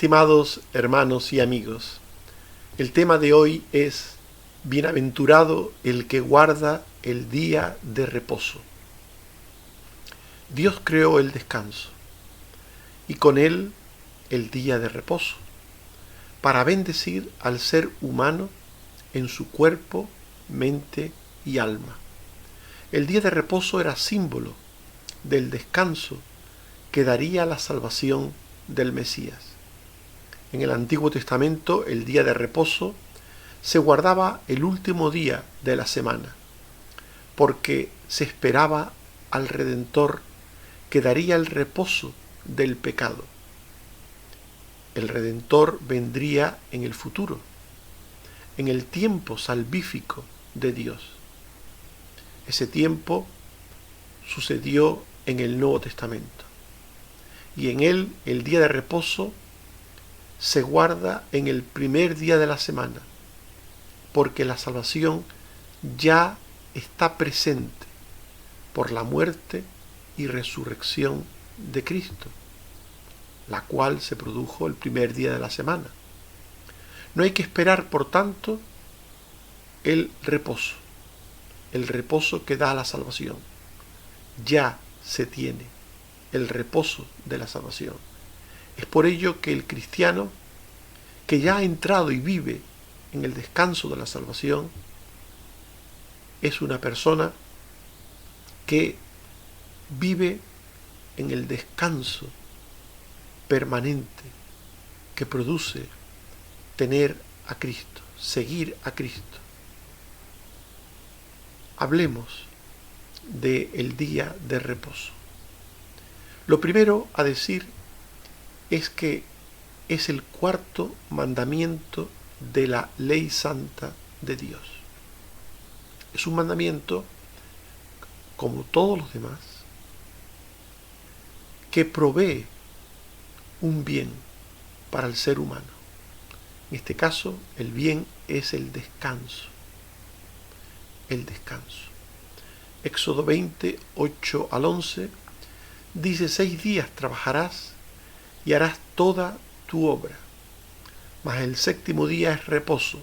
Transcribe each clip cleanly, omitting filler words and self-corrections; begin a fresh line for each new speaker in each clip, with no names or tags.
Estimados hermanos y amigos, el tema de hoy es Bienaventurado el que guarda el día de reposo. Dios creó el descanso y con él el día de reposo para bendecir al ser humano en su cuerpo, mente y alma. El día de reposo era símbolo del descanso que daría la salvación del Mesías. En el Antiguo Testamento, el día de reposo se guardaba el último día de la semana, porque se esperaba al Redentor que daría el reposo del pecado. El Redentor vendría en el futuro, en el tiempo salvífico de Dios. Ese tiempo sucedió en el Nuevo Testamento, y en él el día de reposo se guarda en el primer día de la semana, porque la salvación ya está presente por la muerte y resurrección de Cristo, la cual se produjo el primer día de la semana. No hay que esperar, por tanto, el reposo que da la salvación. Ya se tiene el reposo de la salvación. Es por ello que el cristiano, que ya ha entrado y vive en el descanso de la salvación, es una persona que vive en el descanso permanente que produce tener a Cristo, seguir a Cristo. Hablemos del día de reposo. Lo primero a decir es que es el cuarto mandamiento de la ley santa de Dios. Es un mandamiento, como todos los demás, que provee un bien para el ser humano. En este caso, el bien es el descanso. El descanso. Éxodo 20, 8 al 11, dice: 6 días trabajarás y harás toda tu obra, mas el séptimo día es reposo.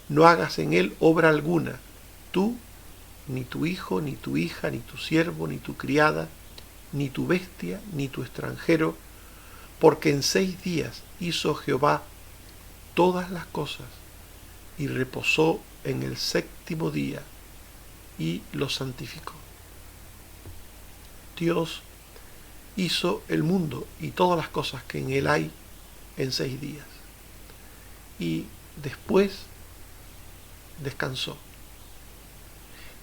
No hagas en él obra alguna, tú, ni tu hijo, ni tu hija, ni tu siervo, ni tu criada, ni tu bestia, ni tu extranjero, porque en 6 días hizo Jehová todas las cosas, y reposó en el séptimo día, y lo santificó. Dios hizo el mundo y todas las cosas que en él hay en 6 días. Y después descansó.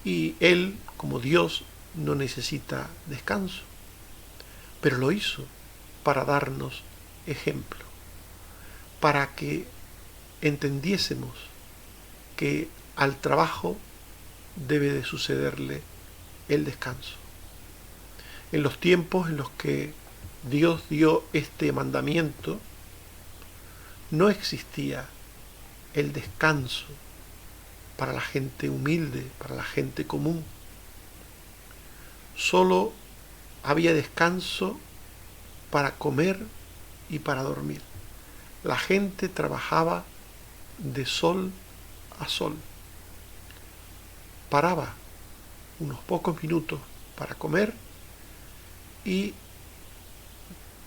Y él, como Dios, no necesita descanso, pero lo hizo para darnos ejemplo, para que entendiésemos que al trabajo debe de sucederle el descanso. En los tiempos en los que Dios dio este mandamiento, no existía el descanso para la gente humilde, para la gente común. Solo había descanso para comer y para dormir. La gente trabajaba de sol a sol. Paraba unos pocos minutos para comer y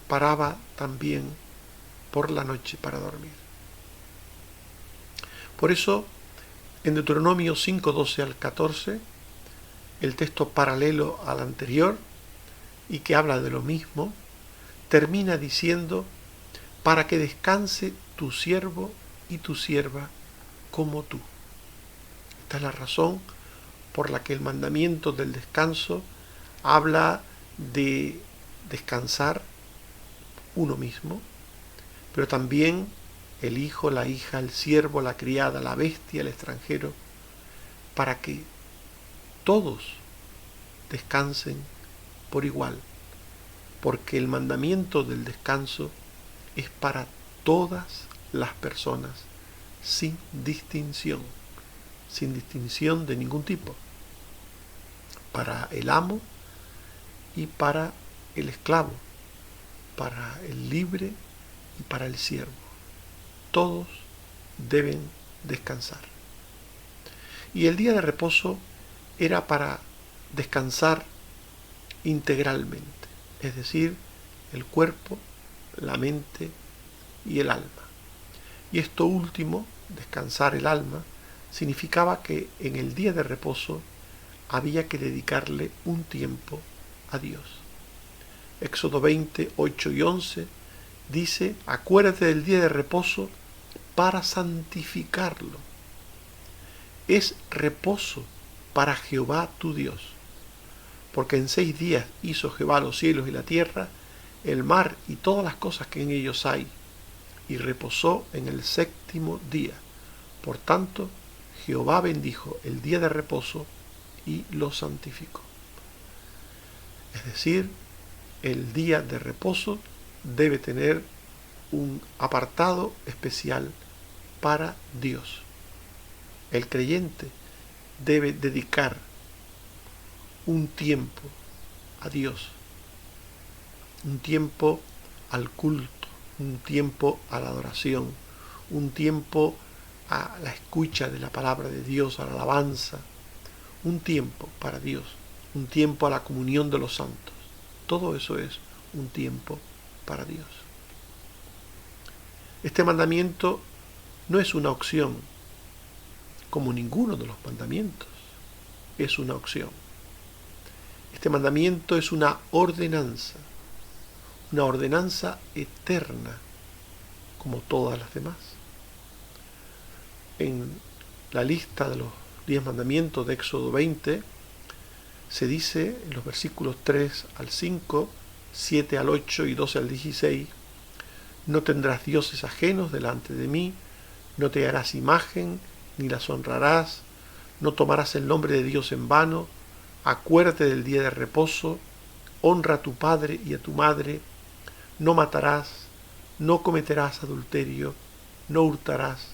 paraba también por la noche para dormir. Por eso, en Deuteronomio 5, 12 al 14, el texto paralelo al anterior y que habla de lo mismo, termina diciendo: para que descanse tu siervo y tu sierva como tú. Esta es la razón por la que el mandamiento del descanso habla de descansar uno mismo, pero también el hijo, la hija, el siervo, la criada, la bestia, el extranjero, para que todos descansen por igual, porque el mandamiento del descanso es para todas las personas, sin distinción de ningún tipo, para el amo y para el esclavo, para el libre y para el siervo. Todos deben descansar. Y el día de reposo era para descansar integralmente, es decir, el cuerpo, la mente y el alma. Y esto último, descansar el alma, significaba que en el día de reposo había que dedicarle un tiempo a Dios. Éxodo 20, 8 y 11 dice: acuérdate del día de reposo para santificarlo. Es reposo para Jehová tu Dios, porque en 6 días hizo Jehová los cielos y la tierra, el mar y todas las cosas que en ellos hay, y reposó en el 7º día. Por tanto, Jehová bendijo el día de reposo y lo santificó. Es decir, el día de reposo debe tener un apartado especial para Dios. El creyente debe dedicar un tiempo a Dios, un tiempo al culto, un tiempo a la adoración, un tiempo a la escucha de la palabra de Dios, a la alabanza, un tiempo para Dios, un tiempo a la comunión de los santos. Todo eso es un tiempo para Dios. Este mandamiento no es una opción, como ninguno de los mandamientos es una opción. Este mandamiento es una ordenanza eterna, como todas las demás. En la lista de los 10 mandamientos de Éxodo 20 se dice en los versículos 3 al 5, 7 al 8 y 12 al 16: no tendrás dioses ajenos delante de mí, no te harás imagen, ni las honrarás, no tomarás el nombre de Dios en vano, acuérdate del día de reposo, honra a tu padre y a tu madre, no matarás, no cometerás adulterio, no hurtarás,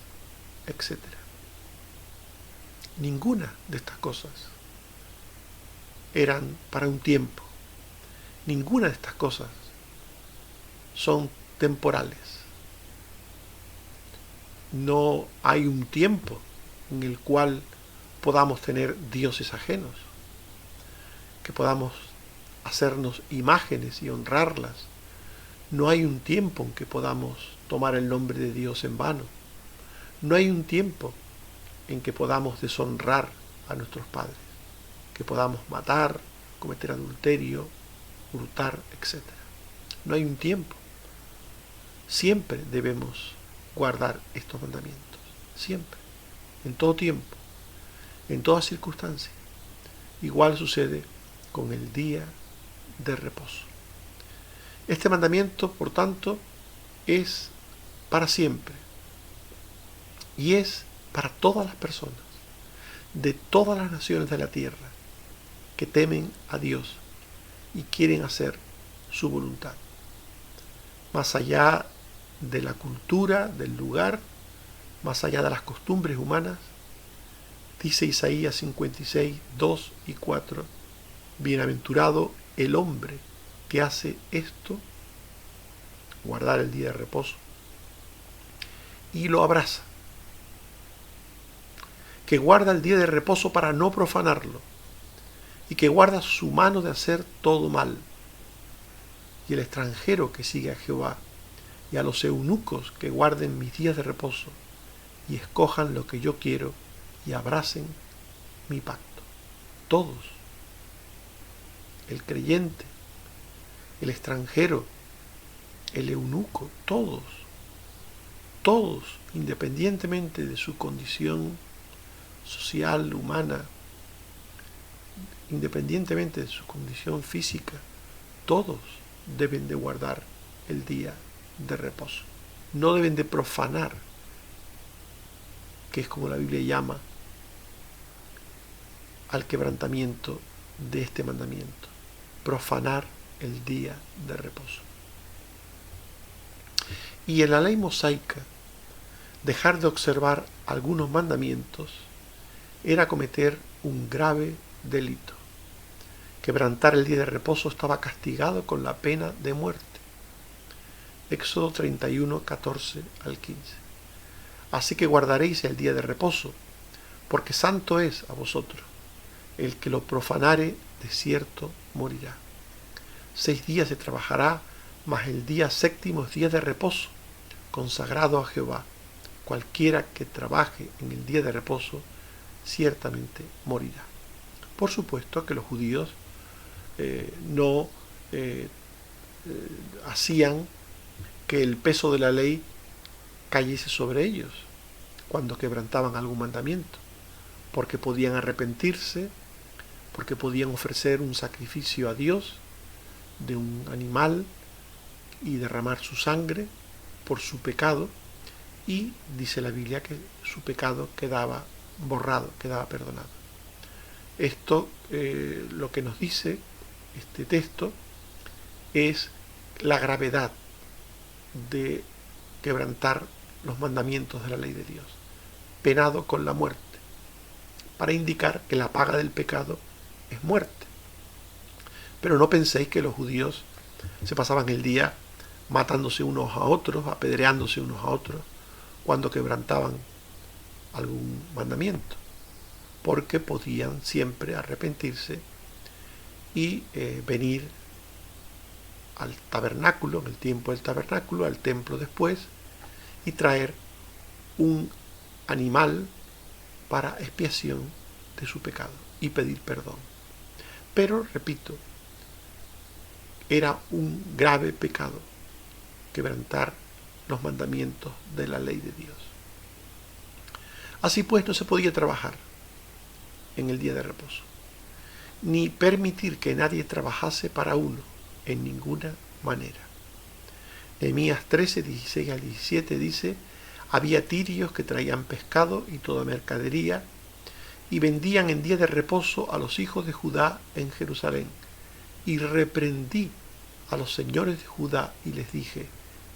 etc. Ninguna de estas cosas eran para un tiempo. Ninguna de estas cosas son temporales. No hay un tiempo en el cual podamos tener dioses ajenos, que podamos hacernos imágenes y honrarlas. No hay un tiempo en que podamos tomar el nombre de Dios en vano. No hay un tiempo en que podamos deshonrar a nuestros padres, que podamos matar, cometer adulterio, hurtar, etc. No hay un tiempo. Siempre debemos guardar estos mandamientos, siempre, en todo tiempo, en toda circunstancia. Igual sucede con el día de reposo. Este mandamiento, por tanto, es para siempre y es para todas las personas de todas las naciones de la tierra que temen a Dios y quieren hacer su voluntad. Más allá de la cultura, del lugar, más allá de las costumbres humanas, dice Isaías 56, 2 y 4, bienaventurado el hombre que hace esto, guardar el día de reposo, y lo abraza, que guarda el día de reposo para no profanarlo, y que guarda su mano de hacer todo mal. Y el extranjero que sigue a Jehová, y a los eunucos que guarden mis días de reposo, y escojan lo que yo quiero, y abracen mi pacto. Todos, el creyente, el extranjero, el eunuco, todos, independientemente de su condición social, humana, independientemente de su condición física, todos deben de guardar el día de reposo. No deben de profanar, que es como la Biblia llama al quebrantamiento de este mandamiento: profanar el día de reposo. Y en la ley mosaica, dejar de observar algunos mandamientos era cometer un grave delito. Quebrantar el día de reposo estaba castigado con la pena de muerte. Éxodo 31, 14 al 15. Así que guardaréis el día de reposo, porque santo es a vosotros. El que lo profanare, de cierto morirá. 6 días se trabajará, mas el día séptimo es día de reposo, consagrado a Jehová. Cualquiera que trabaje en el día de reposo, ciertamente morirá. Por supuesto que los judíos no hacían que el peso de la ley cayese sobre ellos cuando quebrantaban algún mandamiento, porque podían arrepentirse, porque podían ofrecer un sacrificio a Dios de un animal y derramar su sangre por su pecado, y dice la Biblia que su pecado quedaba borrado, quedaba perdonado. Esto, lo que nos dice este texto, es la gravedad de quebrantar los mandamientos de la ley de Dios, penado con la muerte, para indicar que la paga del pecado es muerte. Pero no penséis que los judíos se pasaban el día matándose unos a otros, apedreándose unos a otros, cuando quebrantaban algún mandamiento, porque podían siempre arrepentirse y venir al tabernáculo, en el tiempo del tabernáculo, al templo después, y traer un animal para expiación de su pecado y pedir perdón. Pero, repito, era un grave pecado quebrantar los mandamientos de la ley de Dios. Así pues, no se podía trabajar en el día de reposo, ni permitir que nadie trabajase para uno en ninguna manera. Nehemías 13, 16 al 17 dice: había tirios que traían pescado y toda mercadería, y vendían en día de reposo a los hijos de Judá en Jerusalén. Y reprendí a los señores de Judá y les dije: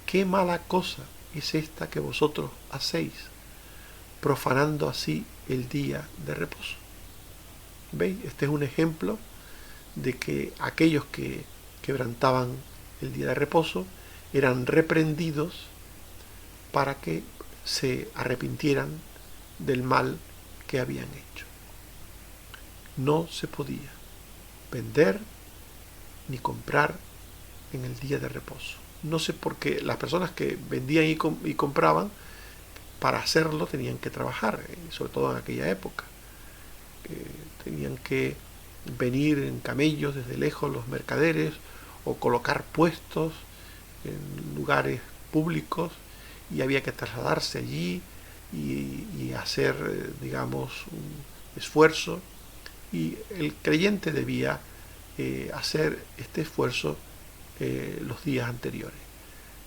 qué mala cosa es esta que vosotros hacéis, profanando así el día de reposo. ¿Veis? Este es un ejemplo de que aquellos que quebrantaban el día de reposo eran reprendidos para que se arrepintieran del mal que habían hecho. No se podía vender ni comprar en el día de reposo. No sé por qué las personas que vendían y compraban, para hacerlo tenían que trabajar, sobre todo en aquella época. Tenían que venir en camellos desde lejos los mercaderes, o colocar puestos en lugares públicos, y había que trasladarse allí y hacer, digamos, un esfuerzo, y el creyente debía hacer este esfuerzo los días anteriores.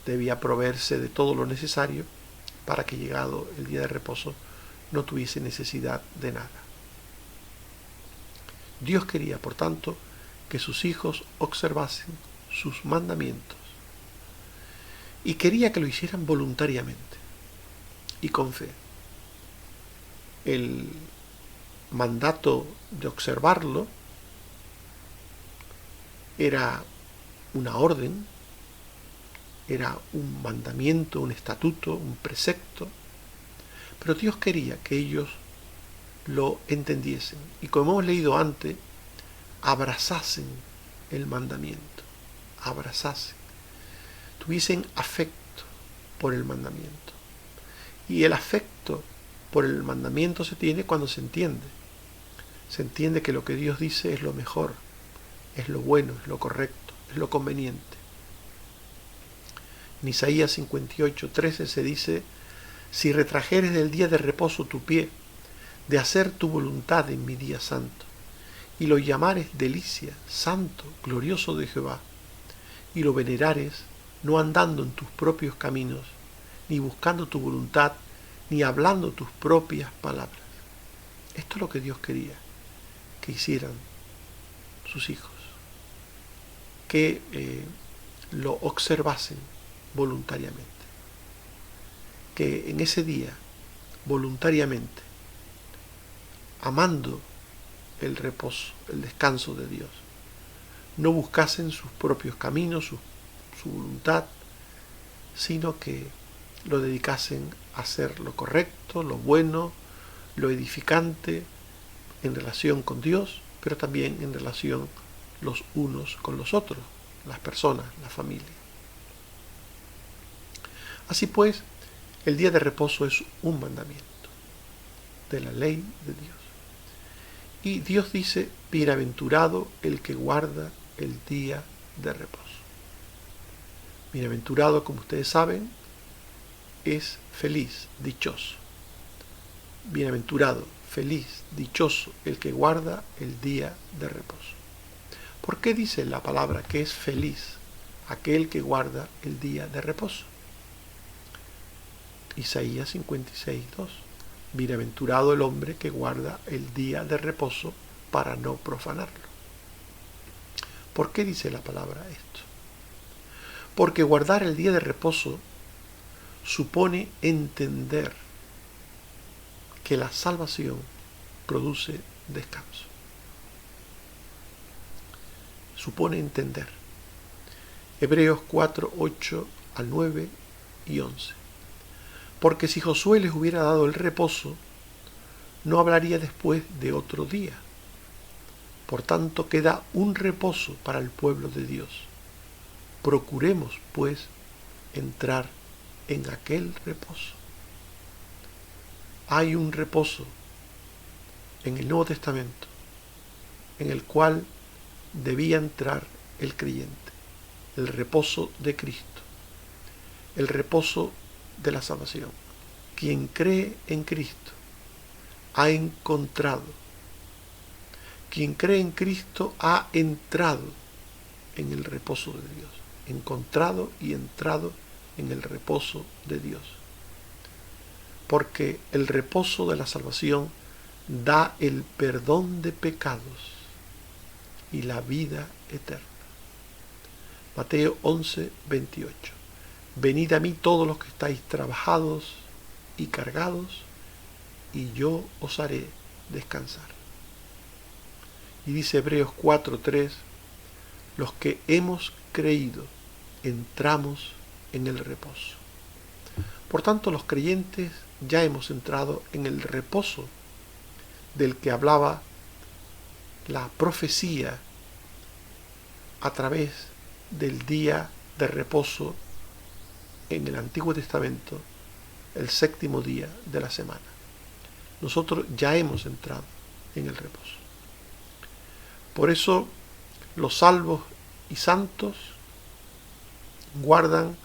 Debía proveerse de todo lo necesario para que, llegado el día de reposo, no tuviese necesidad de nada. Dios quería, por tanto, que sus hijos observasen sus mandamientos, y quería que lo hicieran voluntariamente y con fe. El mandato de observarlo era una orden, era un mandamiento, un estatuto, un precepto, pero Dios quería que ellos lo entendiesen y, como hemos leído antes, abrazasen el mandamiento, abrazasen, tuviesen afecto por el mandamiento. Y el afecto por el mandamiento se tiene cuando se entiende. Se entiende que lo que Dios dice es lo mejor, es lo bueno, es lo correcto, es lo conveniente. En Isaías 58, 13 se dice: si retrajeres del día de reposo tu pie, de hacer tu voluntad en mi día santo, y lo llamares delicia, santo, glorioso de Jehová, y lo venerares, no andando en tus propios caminos, ni buscando tu voluntad, ni hablando tus propias palabras. Esto es lo que Dios quería que hicieran sus hijos, que lo observasen voluntariamente, que en ese día, voluntariamente, amando el reposo, el descanso de Dios, no buscasen sus propios caminos, su voluntad, sino que lo dedicasen a hacer lo correcto, lo bueno, lo edificante en relación con Dios, pero también en relación los unos con los otros, las personas, la familia. Así pues, el día de reposo es un mandamiento de la ley de Dios. Y Dios dice, bienaventurado el que guarda el día de reposo. Bienaventurado, como ustedes saben, es feliz, dichoso. Bienaventurado, feliz, dichoso el que guarda el día de reposo. ¿Por qué dice la palabra que es feliz aquel que guarda el día de reposo? Isaías 56:2. Bienaventurado el hombre que guarda el día de reposo para no profanarlo. ¿Por qué dice la palabra esto? Porque guardar el día de reposo supone entender que la salvación produce descanso. Supone entender. Hebreos 4, 8 al 9 y 11. Porque si Josué les hubiera dado el reposo, no hablaría después de otro día. Por tanto, queda un reposo para el pueblo de Dios. Procuremos, pues, entrar en aquel reposo. Hay un reposo en el Nuevo Testamento en el cual debía entrar el creyente, el reposo de Cristo, el reposo de la salvación. Quien cree en Cristo ha encontrado. Quien cree en Cristo ha entrado en el reposo de Dios. Encontrado y entrado en el reposo de Dios. Porque el reposo de la salvación da el perdón de pecados y la vida eterna. Mateo 11, 28. Venid a mí todos los que estáis trabajados y cargados, y yo os haré descansar. Y dice Hebreos 4:3, los que hemos creído entramos en el reposo. Por tanto, los creyentes ya hemos entrado en el reposo del que hablaba la profecía a través del día de reposo en el Antiguo Testamento, el séptimo día de la semana. Nosotros ya hemos entrado en el reposo. Por eso los salvos y santos guardan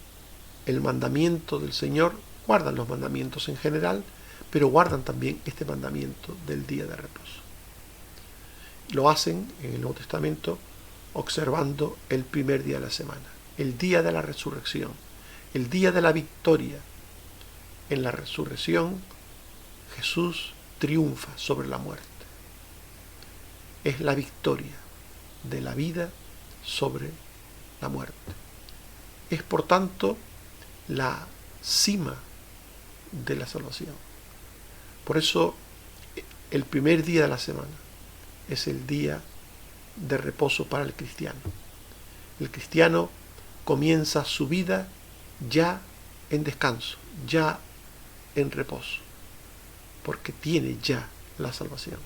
el mandamiento del Señor, guardan los mandamientos en general, pero guardan también este mandamiento del día de reposo. Lo hacen en el Nuevo Testamento observando el primer día de la semana, el día de la resurrección, el día de la victoria. En la resurrección Jesús triunfa sobre la muerte. Es la victoria de la vida sobre la muerte. Es por tanto la cima de la salvación. Por eso el primer día de la semana es el día de reposo para el cristiano. El cristiano comienza su vida ya en descanso, ya en reposo, porque tiene ya la salvación.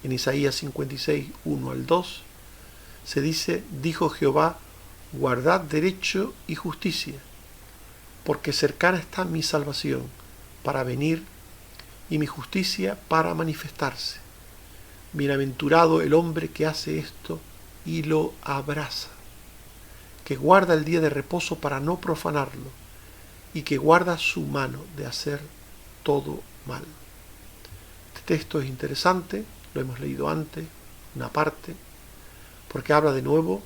En Isaías 56, 1 al 2, se dice, dijo Jehová, guardad derecho y justicia, porque cercana está mi salvación para venir y mi justicia para manifestarse. Bienaventurado el hombre que hace esto y lo abraza, que guarda el día de reposo para no profanarlo y que guarda su mano de hacer todo mal. Este texto es interesante, lo hemos leído antes, una parte, porque habla de nuevo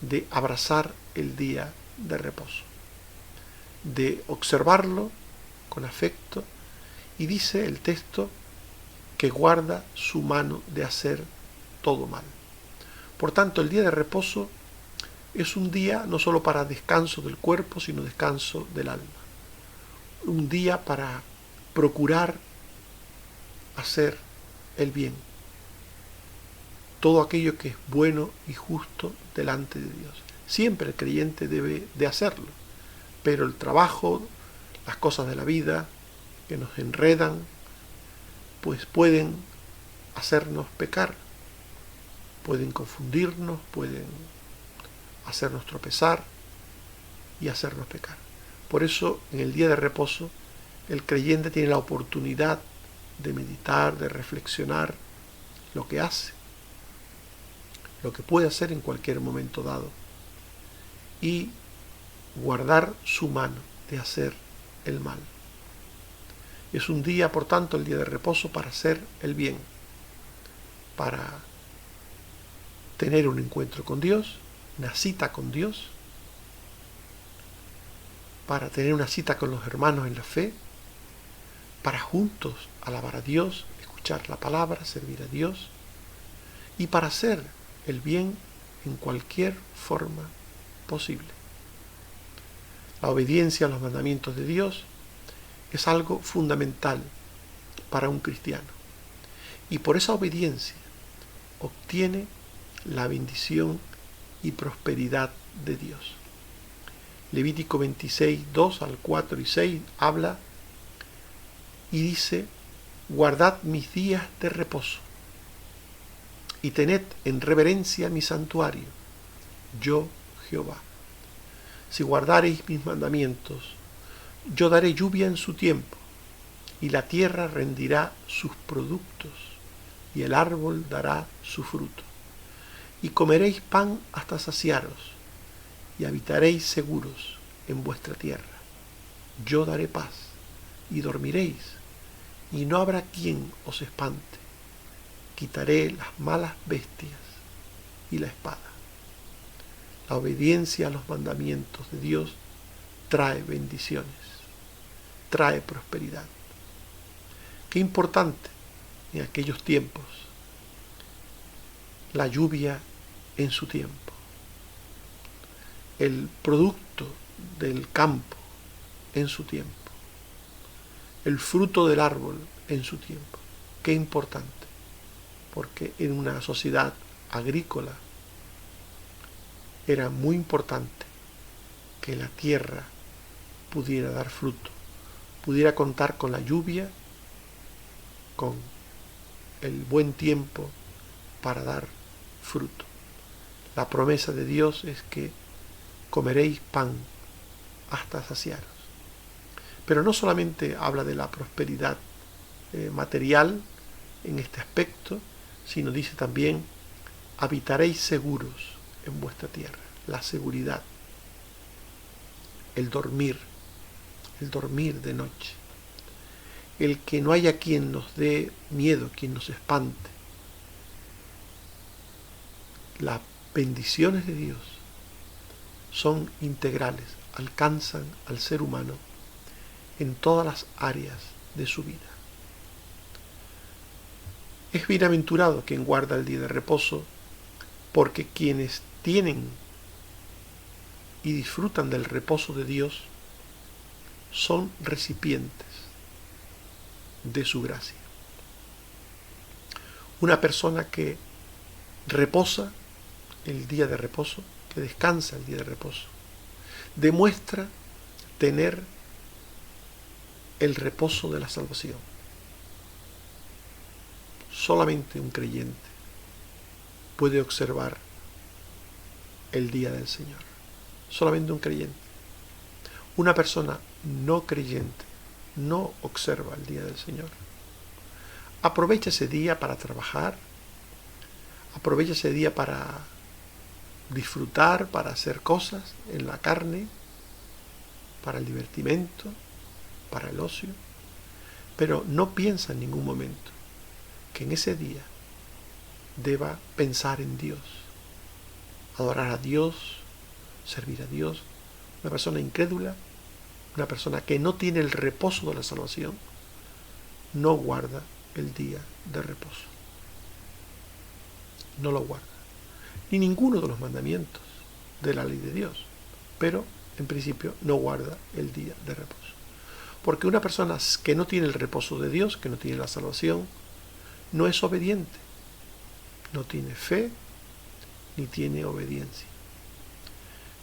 de abrazar el día de reposo, de observarlo con afecto, y dice el texto que guarda su mano de hacer todo mal. Por tanto, el día de reposo es un día no solo para descanso del cuerpo, sino descanso del alma. Un día para procurar hacer el bien. Todo aquello que es bueno y justo delante de Dios. Siempre el creyente debe de hacerlo. Pero el trabajo, las cosas de la vida que nos enredan, pues pueden hacernos pecar, pueden confundirnos, pueden hacernos tropezar y hacernos pecar. Por eso, en el día de reposo, el creyente tiene la oportunidad de meditar, de reflexionar lo que hace, lo que puede hacer en cualquier momento dado, y guardar su mano de hacer el mal. Es un día, por tanto, el día de reposo para hacer el bien, para tener un encuentro con Dios, una cita con Dios, para tener una cita con los hermanos en la fe, para juntos alabar a Dios, escuchar la palabra, servir a Dios, y para hacer el bien en cualquier forma posible. La obediencia a los mandamientos de Dios es algo fundamental para un cristiano, y por esa obediencia obtiene la bendición y prosperidad de Dios. Levítico 26, 2 al 4 y 6 habla y dice: guardad mis días de reposo y tened en reverencia mi santuario, yo Jehová. Si guardareis mis mandamientos, yo daré lluvia en su tiempo, y la tierra rendirá sus productos, y el árbol dará su fruto. Y comeréis pan hasta saciaros, y habitaréis seguros en vuestra tierra. Yo daré paz, y dormiréis, y no habrá quien os espante. Quitaré las malas bestias y la espada. La obediencia a los mandamientos de Dios trae bendiciones, trae prosperidad. Qué importante en aquellos tiempos la lluvia en su tiempo, el producto del campo en su tiempo, el fruto del árbol en su tiempo. Qué importante, porque en una sociedad agrícola era muy importante que la tierra pudiera dar fruto, pudiera contar con la lluvia, con el buen tiempo para dar fruto. La promesa de Dios es que comeréis pan hasta saciaros. Pero no solamente habla de la prosperidad material en este aspecto, sino dice también: habitaréis seguros en vuestra tierra. La seguridad, el dormir de noche, el que no haya quien nos dé miedo, quien nos espante. Las bendiciones de Dios son integrales, alcanzan al ser humano en todas las áreas de su vida. Es bienaventurado quien guarda el día de reposo, porque quienes tienen y disfrutan del reposo de Dios son recipientes de su gracia. Una persona que reposa el día de reposo, que descansa el día de reposo, demuestra tener el reposo de la salvación. Solamente un creyente puede observar el día del Señor. Solamente un creyente. Una persona no creyente no observa el día del Señor. Aprovecha ese día para trabajar, aprovecha ese día para disfrutar, para hacer cosas en la carne, para el divertimento, para el ocio, pero no piensa en ningún momento que en ese día deba pensar en Dios, adorar a Dios, servir a Dios. Una persona incrédula, una persona que no tiene el reposo de la salvación, no guarda el día de reposo. No lo guarda. Ni ninguno de los mandamientos de la ley de Dios. Pero, en principio, no guarda el día de reposo. Porque una persona que no tiene el reposo de Dios, que no tiene la salvación, no es obediente. No tiene fe, ni tiene obediencia.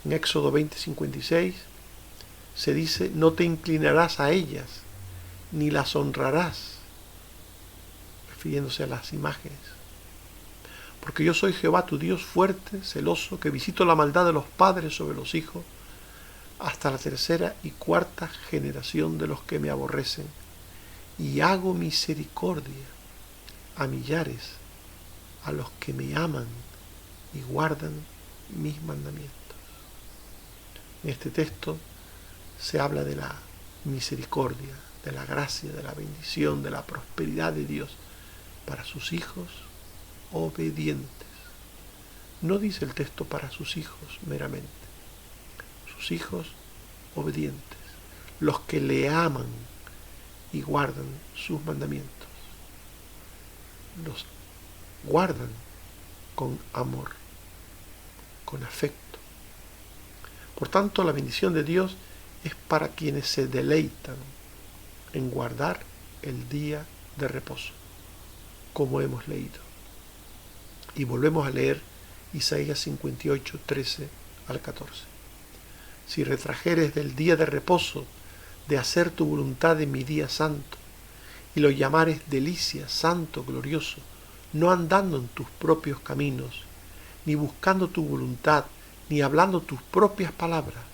En Éxodo 20:56 se dice: no te inclinarás a ellas, ni las honrarás, refiriéndose a las imágenes. Porque yo soy Jehová tu Dios fuerte, celoso, que visito la maldad de los padres sobre los hijos, hasta la tercera y cuarta generación de los que me aborrecen, y hago misericordia a millares, a los que me aman y guardan mis mandamientos. En este texto se habla de la misericordia, de la gracia, de la bendición, de la prosperidad de Dios para sus hijos obedientes. No dice el texto para sus hijos meramente, sus hijos obedientes, los que le aman y guardan sus mandamientos. Los guardan con amor, con afecto. Por tanto, la bendición de Dios es para quienes se deleitan en guardar el día de reposo, como hemos leído. Y volvemos a leer Isaías 58, 13 al 14. Si retrajeres del día de reposo, de hacer tu voluntad en mi día santo, y lo llamares delicia, santo, glorioso, no andando en tus propios caminos, ni buscando tu voluntad, ni hablando tus propias palabras,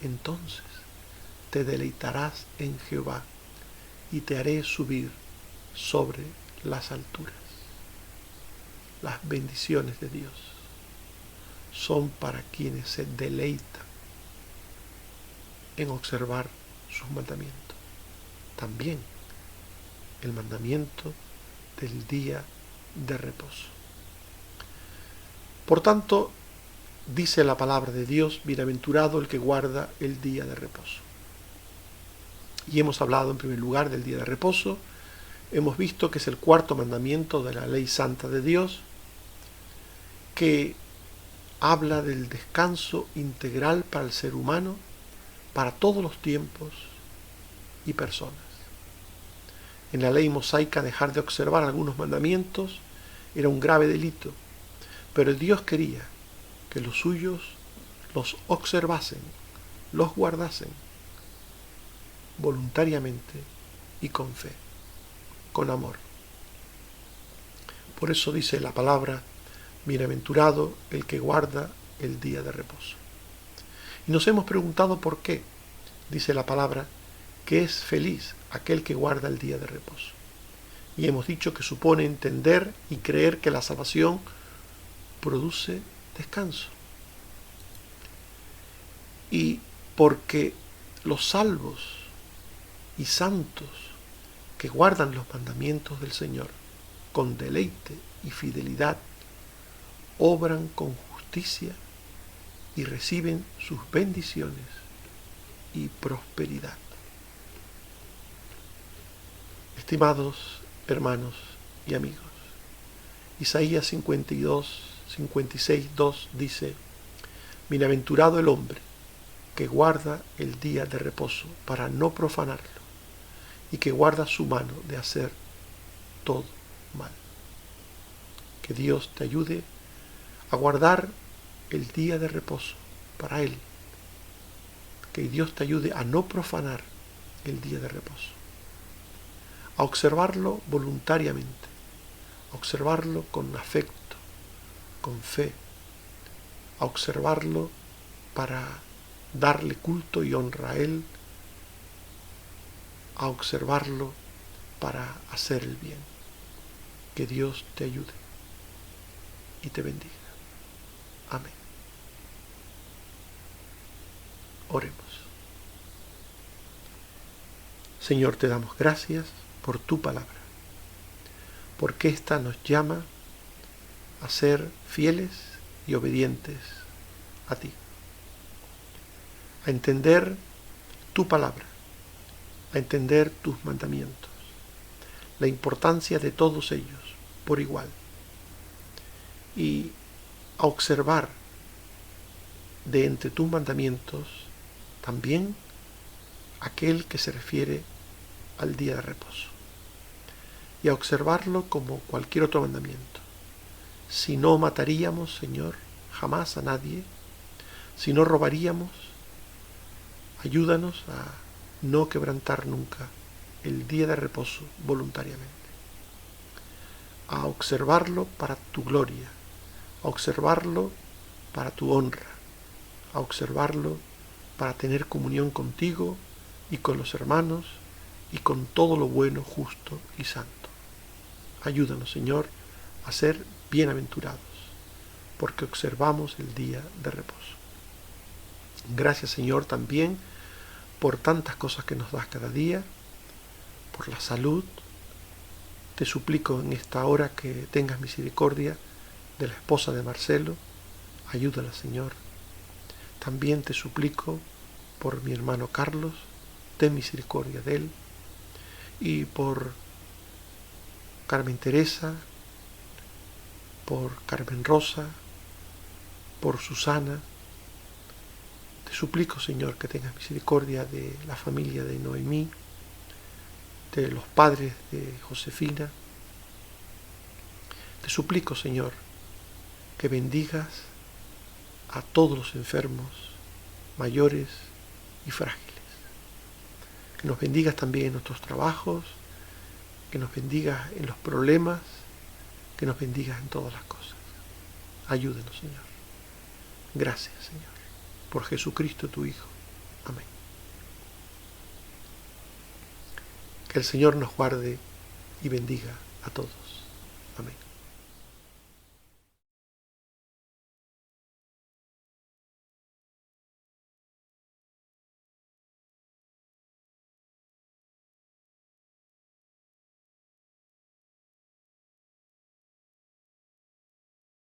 entonces te deleitarás en Jehová, y te haré subir sobre las alturas. Las bendiciones de Dios son para quienes se deleitan en observar sus mandamientos. También el mandamiento del día de reposo. Por tanto, dice la palabra de Dios: bienaventurado el que guarda el día de reposo. Y hemos hablado en primer lugar del día de reposo. Hemos visto que es el cuarto mandamiento de la ley santa de Dios, que habla del descanso integral para el ser humano, para todos los tiempos y personas. En la ley mosaica, dejar de observar algunos mandamientos era un grave delito, pero Dios quería que los suyos los observasen, los guardasen voluntariamente y con fe, con amor. Por eso dice la palabra: bienaventurado el que guarda el día de reposo. Y nos hemos preguntado por qué. Dice la palabra que es feliz aquel que guarda el día de reposo. Y hemos dicho que supone entender y creer que la salvación produce descanso. Y porque los salvos y santos que guardan los mandamientos del Señor con deleite y fidelidad, obran con justicia y reciben sus bendiciones y prosperidad. Estimados hermanos y amigos, Isaías 56, 2 dice: bienaventurado el hombre que guarda el día de reposo para no profanarlo, y que guarda su mano de hacer todo mal. Que Dios te ayude a guardar el día de reposo para Él. Que Dios te ayude a no profanar el día de reposo, a observarlo voluntariamente, a observarlo con afecto, con fe, a observarlo para darle culto y honra a Él, a observarlo para hacer el bien. Que Dios te ayude y te bendiga. Amén. Oremos. Señor, te damos gracias por tu palabra, porque ésta nos llama a ser fieles y obedientes a ti, a entender tu palabra, a entender tus mandamientos, la importancia de todos ellos por igual, y a observar de entre tus mandamientos también aquel que se refiere al día de reposo, y a observarlo como cualquier otro mandamiento. Si no mataríamos, Señor, jamás a nadie, si no robaríamos, Ayúdanos a no quebrantar nunca el día de reposo voluntariamente, a observarlo para tu gloria, a observarlo para tu honra, a observarlo para tener comunión contigo y con los hermanos y con todo lo bueno, justo y santo. Ayúdanos, Señor, a ser bienaventurados, porque observamos el día de reposo. Gracias, Señor, también por tantas cosas que nos das cada día, por la salud. Te suplico en esta hora que tengas misericordia de la esposa de Marcelo. Ayúdala, Señor. También te suplico por mi hermano Carlos. Ten misericordia de él. Y por Carmen Teresa, por Carmen Rosa, por Susana. Te suplico, Señor, que tengas misericordia de la familia de Noemí, de los padres de Josefina. Te suplico, Señor, que bendigas a todos los enfermos, mayores y frágiles. Que nos bendigas también en nuestros trabajos, que nos bendigas en los problemas, que nos bendigas en todas las cosas. Ayúdenos, Señor. Gracias, Señor, por Jesucristo tu Hijo. Amén. Que el Señor nos guarde y bendiga a todos. Amén.